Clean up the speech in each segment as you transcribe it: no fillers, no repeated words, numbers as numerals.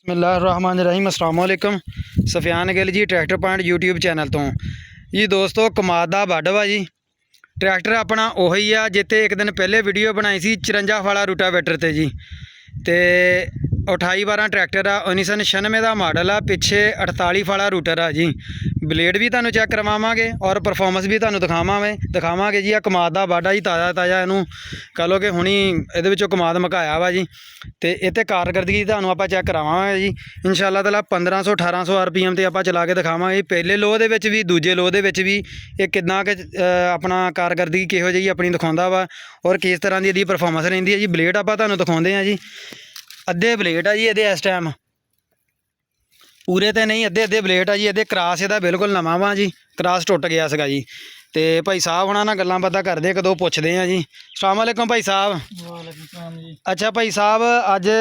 बिस्मिल्लाहिर्रहमानिर्रहीम अस्सलाम वालेकुम। Safiyan Gill G tractor point YouTube channel तो जी दोस्तों कमाद दा बड वा जी। ट्रैक्टर अपना उही आ जिते एक दिन पहले वीडियो बनाई सी 54 वाला रूटावेटर ते जी। तो 2812 ट्रैक्टर आ 1996 का मॉडल आ। पिछे 48 वाला रूटर आ जी। ब्लेड भी तुहानू चैक करवावांगे और परफॉर्मेंस भी तुहानू दिखावांगे जी। आ कमाद दा बड आ जी, ताज़ा ताज़ा इनू कह लो कि हुणी इहदे विचों कमाद मकाया वा जी। तो इत्ते कारकरदगी तुहानू आपां चैक करावांगे जी इंशाअल्लाह ताला। 1500-1800 RPM ते आपां चला के दिखावांगे। पहले लोह दे विच भी दूजे लोह दे विच भी ये कितना कि अपना कारकरदगी किहो जी अपनी दिखाउंदा वा और किस तरह की इहदी परफॉर्मेंस रहिंदी है जी। ब्लेड आपां तुहानू दिखाउंदे आ जी। अद्धे ब्लेड आ जी इहदे इस टाइम, पूरे तो नहीं अद्धे अद्धे ब्लेड आ जी। इहदे क्रॉस इहदा बिल्कुल नवां वा जी, क्रॉस टुट गया सीगा जी। तो भाई साहब हुणां नाल गल्लां बातां करदे एक दो पुछदे आ जी। अस्सलाम वालेकुम भाई साहब। वालेकुम सलाम जी। अच्छा भाई साहब अज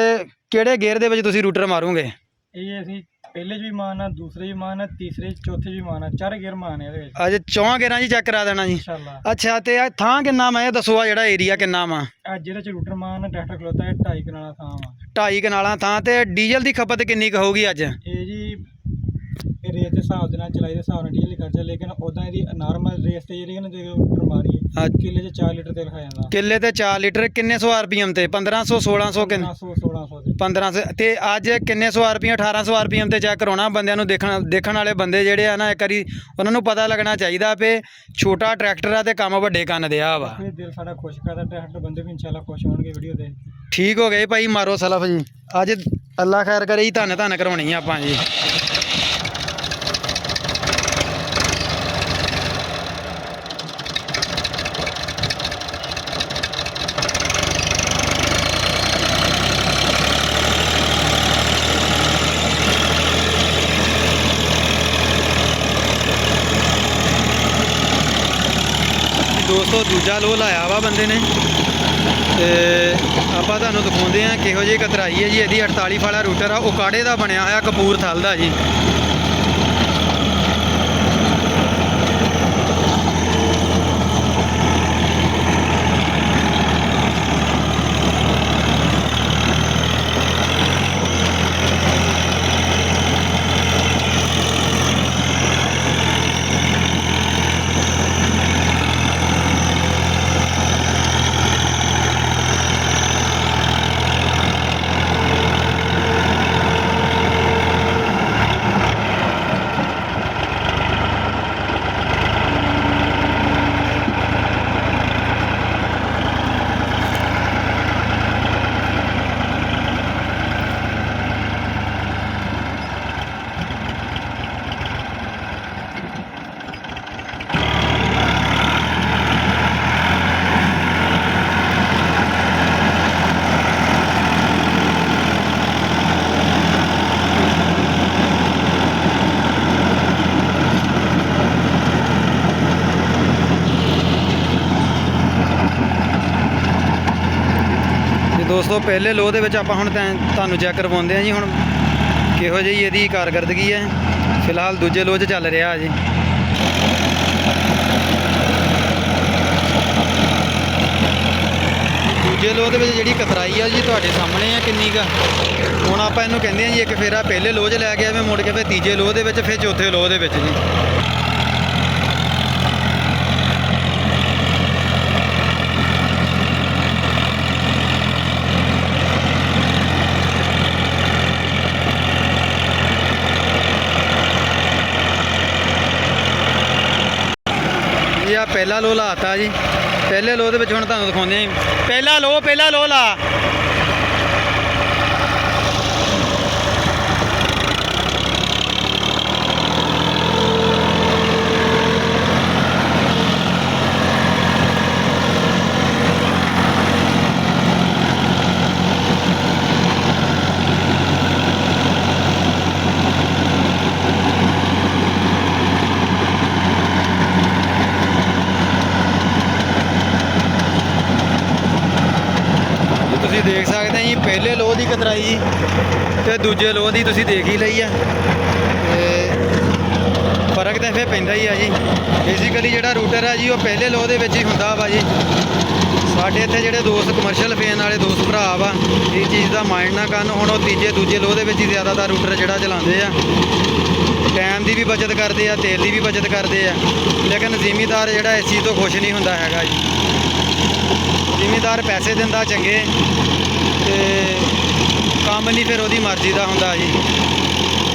किहड़े गेयर दे विच तुसीं रूटर मारोगे? ये असी पहले च भी मान है, दूसरे च मान है, तीसरे चौथे च भी मान है, 4 गेयर मान है ਇਹਦੇ अज चौहां गेयरां जी चेक करा देना जी। इंशाल्लाह। अच्छा तो थां किन्ना वा दसो, आ जिहड़ा एरिया किन्ना वा? ਅੱਜ ਜਿਹੜੇ ਚ ਰੂਟਰ ਮਾਨ ਹੈ ਟਰੈਕਟਰ ਖਲੋਤਾ ਹੈ 2.5 ਕਨਾਲਾ ਥਾਂ ਵਾ। 2.5 ਕਨਾਲਾਂ ਥਾਂ। ਤੇ ਡੀਜ਼ਲ ਦੀ ਖਪਤ ਕਿੰਨੀ ਕੁ ਹੋਊਗੀ ਅੱਜ? ਇਹ ਜੀ ਰੇਸ ਦੇ ਹਿਸਾਬ ਦੇ ਨਾਲ ਚਲਾਈ ਦੇ ਹਿਸਾਬ ਨਾਲ ਡੀਜ਼ਲ ਖਰਚਾ, ਲੇਕਿਨ ਉਦਾਂ ਇਹਦੀ ਨਾਰਮਲ ਰੇਸ ਤੇ ਜਿਹੜੀ ਨਾ ਜੇ ਰੂਟਰ ਮਾਰੀਏ ਕਿੱਲੇ 'ਚ 4 ਲੀਟਰ ਤੇਲ ਖਾ ਜਾਂਦਾ। ਕਿੱਲੇ ਤੇ 4 ਲੀਟਰ। ਕਿੰਨੇ ਸੌ RPM ਤੇ? 1500 1600 ਕਿੰਨੇ? 1600 ਦੇ 1500 ਤੇ ਅੱਜ ਕਿੰਨੇ ਸੌ RPM? 1800 RPM ਤੇ ਚੈੱਕ ਕਰਾਉਣਾ ਬੰਦਿਆਂ ਨੂੰ। ਦੇਖਣ ਵਾਲੇ ਬੰਦੇ ਜਿਹੜੇ ਆ ਨਾ, ਇੱਕ ਵਾਰੀ ਉਹਨਾਂ ਨੂੰ ਪਤਾ ਲੱਗਣਾ ਚਾਹੀਦਾ ਵੀ ਛੋਟਾ ਟਰੈਕਟਰ ਆ ਤੇ ਕੰਮ ਵੱਡੇ ਕੰਨ ਦਿਆ ਵਾ। ਫਿਰ ਦਿਲ ਸਾਡਾ ਖੁਸ਼ ਕਰਦਾ, ਟਰੈਕਟਰ ਬੰਦੇ ਵੀ ਇੰਸ਼ਾਅੱਲਾ ਖੁਸ਼ ਹੋਣਗੇ ਵੀਡੀਓ ਦੇਖ ਕੇ। ਠੀਕ ਹੋ ਗਏ ਭਾਈ, ਮਾਰੋ ਸਲਫ ਜੀ। ਅੱਜ ਅੱਲਾ ਖੈਰ ਕਰੇ ਜੀ, ਧੰਨ ਧੰਨ ਕਰਵਾਉਣੀ ਆ ਆਪਾਂ ਜੀ। दोस्तों दूजा लोह लाया वा बंदे ने। तो आप तुहानू दिखाते हैं किहो जी कतराई है जी। यदि 48 वाला रूटर आ उकाड़े का बनया होया कपूरथल का जी। दोस्तों पहले लोह दे विच आपां हुण तुहानू चैक करवाउंदे आ जी हुण किहो जी इहदी कारकरदगी है। फिलहाल दूजे लोह च चल रहा जी। दूजे लोह दे विच जिहड़ी कतराई है जी तुहाडे सामने है किन्नी का। हुण आपां इहनूं कहंदे आ जी एक फेरा पहले लोह च लै गया, मैं मुड़ के फिर तीजे लोह दे विच, फिर चौथे लोह दे विच जी। जी आ पहला लोह लाता जी। पहले लोह दे विच हुण तुहानू दिखाउंदे आ। पहला लोह ला। ਤੁਸੀਂ देख सकते जी पहले लोह की कतराई जी, तो दूजे लोह की तुसीं देख ही लई है। फर्क तो फिर पैंदा ही है जी। बेसिकली जिहड़ा रूटर है जी वो पहले लोह दे विच ही हुंदा वा जी। ਸਾਡੇ ਇੱਥੇ ਜਿਹੜੇ ਦੋਸਤ ਕਮਰਸ਼ੀਅਲ ਫੇਨ ਵਾਲੇ ਦੋਸਤ ਭਰਾ ਵਾ ਇਹ ਚੀਜ਼ ਦਾ ਮਾਈਂਡ ਨਾ ਕਰਨ। ਹੁਣ ਉਹ ਤੀਜੇ ਦੂਜੇ ਲੋਹ ਦੇ ਵਿੱਚ ਹੀ ਜ਼ਿਆਦਾਤਰ ਰੂਟਰ ਜਿਹੜਾ ਚਲਾਉਂਦੇ ਆ। ਟਾਈਮ ਦੀ ਵੀ ਬਚਤ ਕਰਦੇ ਆ, ਤੇਲ ਦੀ ਵੀ ਬਚਤ ਕਰਦੇ ਆ, ਲੇਕਿਨ ਜ਼ਿਮੀਦਾਰ ਜਿਹੜਾ ਇਸ ਚੀਜ਼ ਤੋਂ ਖੁਸ਼ ਨਹੀਂ ਹੁੰਦਾ ਹੈਗਾ ਜੀ। ਜ਼ਿਮੀਦਾਰ ਪੈਸੇ ਦਿੰਦਾ ਚੰਗੇ ਤੇ ਕੰਮ ਨਹੀਂ ਫਿਰ ਉਹਦੀ ਮਰਜ਼ੀ ਦਾ ਹੁੰਦਾ ਜੀ।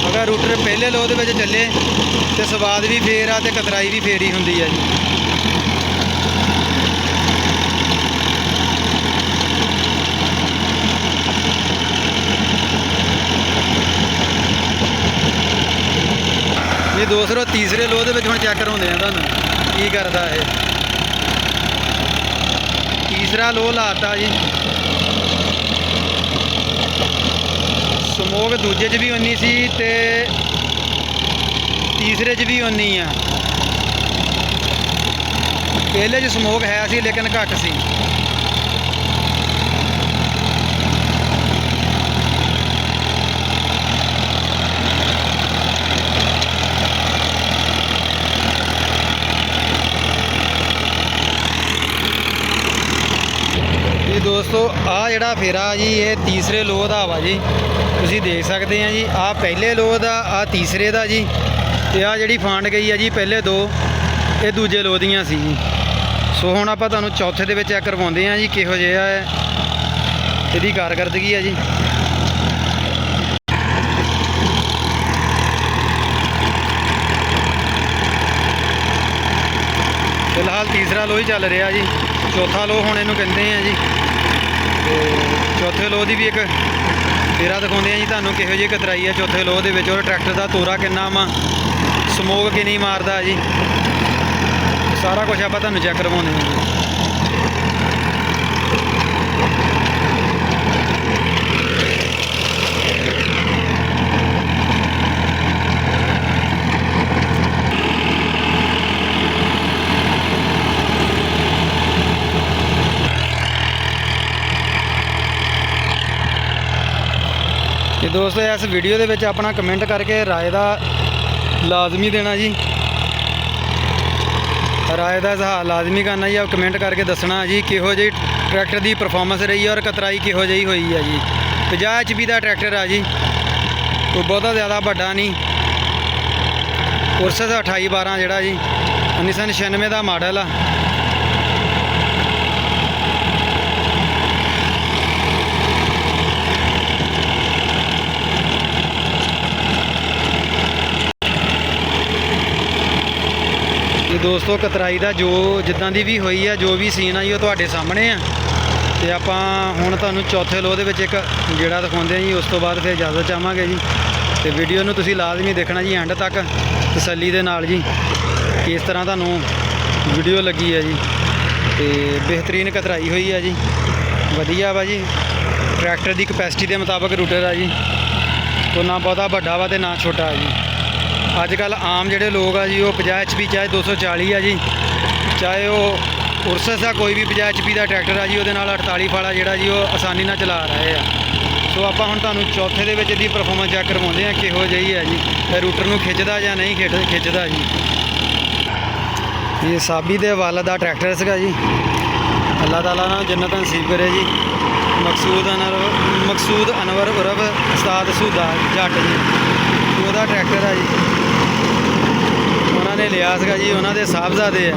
ਅਗਰ ਰੂਟਰ ਪਹਿਲੇ ਲੋਹ ਦੇ ਵਿੱਚ ਚੱਲੇ ਤੇ ਸਵਾਦ ਵੀ ਫੇਰ ਆ ਤੇ ਕਤਰਾਈ ਵੀ ਫੇਰ ਹੀ ਹੁੰਦੀ ਆ ਜੀ। ਇਹ ਦੂਸਰਾ ਤੀਸਰੇ ਲੋਹ ਦੇ ਵਿੱਚ ਹੁਣ ਚੈੱਕ ਕਰਾਉਂਦੇ ਆ ਤੁਹਾਨੂੰ ਕੀ ਕਰਦਾ ਇਹ। ਤੀਸਰਾ ਲੋਹ ਲਾਤਾ ਜੀ। ਸਮੋਕ ਦੂਜੇ 'ਚ ਵੀ ਉਨੀ ਸੀ ਤੇ ਤੀਸਰੇ 'ਚ ਵੀ ਉਨੀ ਆ। ਪਹਿਲੇ 'ਚ ਸਮੋਕ ਹੈ ਸੀ ਲੇਕਿਨ ਘੱਟ ਸੀ। ਜੀ ਦੋਸਤੋ ਆ ਜਿਹੜਾ ਫੇਰਾ ਜੀ ਇਹ ਤੀਸਰੇ ਲੋਹ ਦਾ ਵਾ ਜੀ। ਤੁਸੀਂ ਦੇਖ ਸਕਦੇ ਆ ਜੀ ਆ ਪਹਿਲੇ ਲੋਹ ਦਾ, ਆ ਤੀਸਰੇ ਦਾ ਜੀ, ਤੇ ਆ ਜਿਹੜੀ ਫਾਂਡ ਗਈ ਆ ਜੀ ਪਹਿਲੇ ਦੋ ਇਹ ਦੂਜੇ ਲੋਹ ਦੀਆਂ ਸੀ ਜੀ। ਸੋ ਹੁਣ ਆਪਾਂ ਤੁਹਾਨੂੰ ਚੌਥੇ ਦੇ ਵਿੱਚ ਚੈੱਕ ਕਰਵਾਉਂਦੇ ਆ ਜੀ ਕਿਹੋ ਜਿਹਾ ਹੈ ਇਹਦੀ ਕਾਰਗਰਦਗੀ ਆ ਜੀ। ਫਿਲਹਾਲ ਤੀਸਰਾ ਲੋਹ ਹੀ ਚੱਲ ਰਿਹਾ ਜੀ। ਚੌਥਾ ਲੋਹ ਹੁਣ ਇਹਨੂੰ ਕਹਿੰਦੇ ਆ ਜੀ। ਤੇ ਚੌਥੇ ਲੋਹ ਦੀ ਵੀ ਇੱਕ ਫੇਰਾ ਦਿਖਾਉਂਦੇ ਆ ਜੀ ਤੁਹਾਨੂੰ ਕਿਹੋ ਜਿਹੀ ਕਤਰਾਈ ਆ ਚੌਥੇ ਲੋਹ ਦੇ ਵਿੱਚ, ਔਰ ਟਰੈਕਟਰ ਦਾ ਤੋਰਾ ਕਿੰਨਾ ਵਾ, ਸਮੋਕ ਕਿੰਨੀ ਮਾਰਦਾ ਜੀ, ਸਾਰਾ ਕੁਝ ਆਪਾਂ ਤੁਹਾਨੂੰ ਚੈੱਕ ਕਰਵਾਉਂਦੇ ਆ ਜੀ। ਤੇ ਦੋਸਤੋ ਇਸ ਵੀਡੀਓ ਦੇ ਵਿੱਚ ਆਪਣਾ ਕਮੈਂਟ ਕਰਕੇ ਰਾਏ ਦਾ ਲਾਜ਼ਮੀ ਦੇਣਾ ਜੀ। ਰਾਏ ਦਾ ਇਜ਼ਹਾਰ ਲਾਜ਼ਮੀ ਕਰਨਾ ਜੀ। ਆਪ ਕਮੈਂਟ ਕਰਕੇ ਦੱਸਣਾ ਜੀ ਕਿਹੋ ਜਿਹੀ ਟਰੈਕਟਰ ਦੀ ਪਰਫਾਰਮੈਂਸ ਰਹੀ ਹੈ ਔਰ ਕਤਰਾਈ ਕਿਹੋ ਜਿਹੀ ਹੋਈ ਹੈ ਜੀ। 50 HP ਦਾ ਟਰੈਕਟਰ ਆ ਜੀ, ਕੋਈ ਬਹੁਤਾ ਜ਼ਿਆਦਾ ਵੱਡਾ ਨਹੀਂ। ਉਰਸਸ 2812 ਜਿਹੜਾ ਜੀ 1996 ਦਾ ਮਾਡਲ ਆ। ਤੇ ਦੋਸਤੋ ਕਤਰਾਈ ਦਾ ਜੋ ਜਿੱਦਾਂ ਦੀ ਵੀ ਹੋਈ ਆ, ਜੋ ਵੀ ਸੀਨ ਆ ਜੀ ਉਹ ਤੁਹਾਡੇ ਸਾਹਮਣੇ ਆ। ਤੇ ਆਪਾਂ ਹੁਣ ਤੁਹਾਨੂੰ ਚੌਥੇ ਲੋਹ ਦੇ ਵਿੱਚ ਇੱਕ ਜਿਹੜਾ ਦਿਖਾਉਂਦੇ ਆ ਜੀ। ਉਸ ਤੋਂ ਬਾਅਦ ਫਿਰ ਇਜਾਜ਼ਤ ਚਾਹਾਂਗੇ ਜੀ। ਤੇ ਵੀਡੀਓ ਨੂੰ ਤੁਸੀਂ ਲਾਜ਼ਮੀ ਦੇਖਣਾ ਜੀ ਐਂਡ ਤੱਕ ਤਸੱਲੀ ਦੇ ਨਾਲ ਜੀ। ਕਿਸ ਤਰ੍ਹਾਂ ਤੁਹਾਨੂੰ ਵੀਡੀਓ ਲੱਗੀ ਹੈ ਜੀ। ਤੇ ਬਿਹਤਰੀਨ ਕਤਰਾਈ ਹੋਈ ਆ ਜੀ, ਵਧੀਆ ਵਾ ਜੀ। ਟਰੈਕਟਰ ਦੀ ਕਪੈਸਿਟੀ ਦੇ ਮੁਤਾਬਕ ਰੂਟਰ ਆ ਜੀ, ਉਹ ਨਾ ਬਹੁਤਾ ਵੱਡਾ ਵਾ ਤੇ ਨਾ ਛੋਟਾ ਆ ਜੀ। ਅੱਜ ਕੱਲ੍ਹ ਆਮ ਜਿਹੜੇ ਲੋਕ ਆ ਜੀ ਉਹ 50 HP ਚਾਹੇ 240 ਆ ਜੀ, ਚਾਹੇ ਉਹ ਉਰਸਸ ਆ ਕੋਈ ਵੀ 50 HP ਦਾ ਟਰੈਕਟਰ ਆ ਜੀ, ਉਹਦੇ ਨਾਲ 48 ਫਾਲਾ ਜਿਹੜਾ ਜੀ ਉਹ ਆਸਾਨੀ ਨਾਲ ਚਲਾ ਰਹੇ ਆ। ਸੋ ਆਪਾਂ ਹੁਣ ਤੁਹਾਨੂੰ ਚੌਥੇ ਦੇ ਵਿੱਚ ਇਹਦੀ ਪਰਫਾਰਮੈਂਸ ਚੈੱਕ ਕਰਵਾਉਂਦੇ ਆ ਕਿਹੋ ਜਿਹੀ ਹੈ ਜੀ, ਤੇ ਰੂਟਰ ਨੂੰ ਖਿੱਚਦਾ ਜਾਂ ਨਹੀਂ ਖਿੱਚਦਾ ਜੀ। ਇਹ ਸਾਬੀ ਦੇ ਵਾਲਦ ਦਾ ਟਰੈਕਟਰ ਸੀਗਾ ਜੀ। ਅੱਲਾਹ ਤਾਲਾ ਨਾਲ ਜੰਨਤ ਨਸੀਬ ਕਰੇ ਜੀ। ਮਕਸੂਦ ਅਨਵਰ ਉਰਫ ਉਸਤਾਦ ਸੂਦਾ ਜੱਟ ਜੀ, ਉਹਦਾ ਟਰੈਕਟਰ ਆ ਜੀ। ਉਹਨਾਂ ਨੇ ਲਿਆ ਸੀਗਾ ਜੀ, ਉਹਨਾਂ ਦੇ ਸਾਹਿਬਜ਼ਾਦੇ ਆ।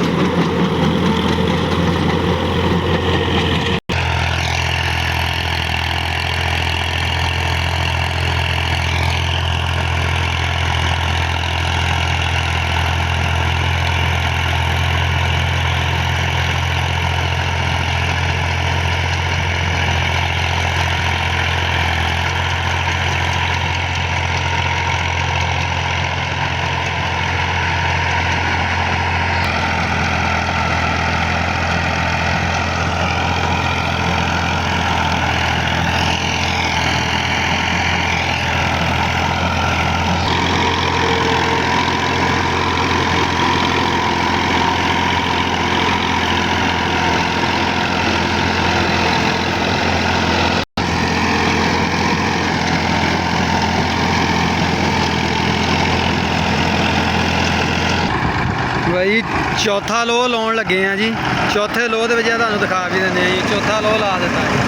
ਬਾਈ ਚੌਥਾ ਲੋਹ ਲਾਉਣ ਲੱਗੇ ਆ ਜੀ। ਚੌਥੇ ਲੋਹ ਦੇ ਵਿੱਚ ਤੁਹਾਨੂੰ ਦਿਖਾ ਵੀ ਦਿੰਦੇ ਆ ਜੀ। ਚੌਥਾ ਲੋਹ ਲਾ ਦਿੱਤਾ ਜੀ।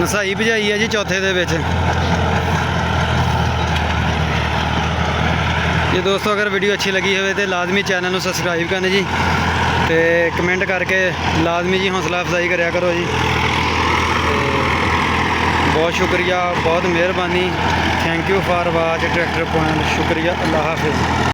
ਨਸਾਈ ਭਜਾਈ ਹੈ ਜੀ ਚੌਥੇ ਦੇ ਵਿੱਚ। ਜੇ ਦੋਸਤੋ ਅਗਰ ਵੀਡੀਓ ਅੱਛੀ ਲੱਗੀ ਹੋਵੇ ਤੇ ਲਾਜ਼ਮੀ ਚੈਨਲ ਨੂੰ ਸਬਸਕ੍ਰਾਈਬ ਕਰਨਾ ਜੀ, ਤੇ ਕਮੈਂਟ ਕਰਕੇ ਲਾਜ਼ਮੀ ਜੀ ਹੌਸਲਾ ਅਫਜ਼ਾਈ ਕਰਿਆ ਕਰੋ ਜੀ। ਬਹੁਤ ਸ਼ੁਕਰੀਆ, ਬਹੁਤ ਮਿਹਰਬਾਨੀ। Thank you for watch tractor point. ਸ਼ੁਕਰੀਆ, ਅੱਲਾ ਹਾਫਿਜ਼।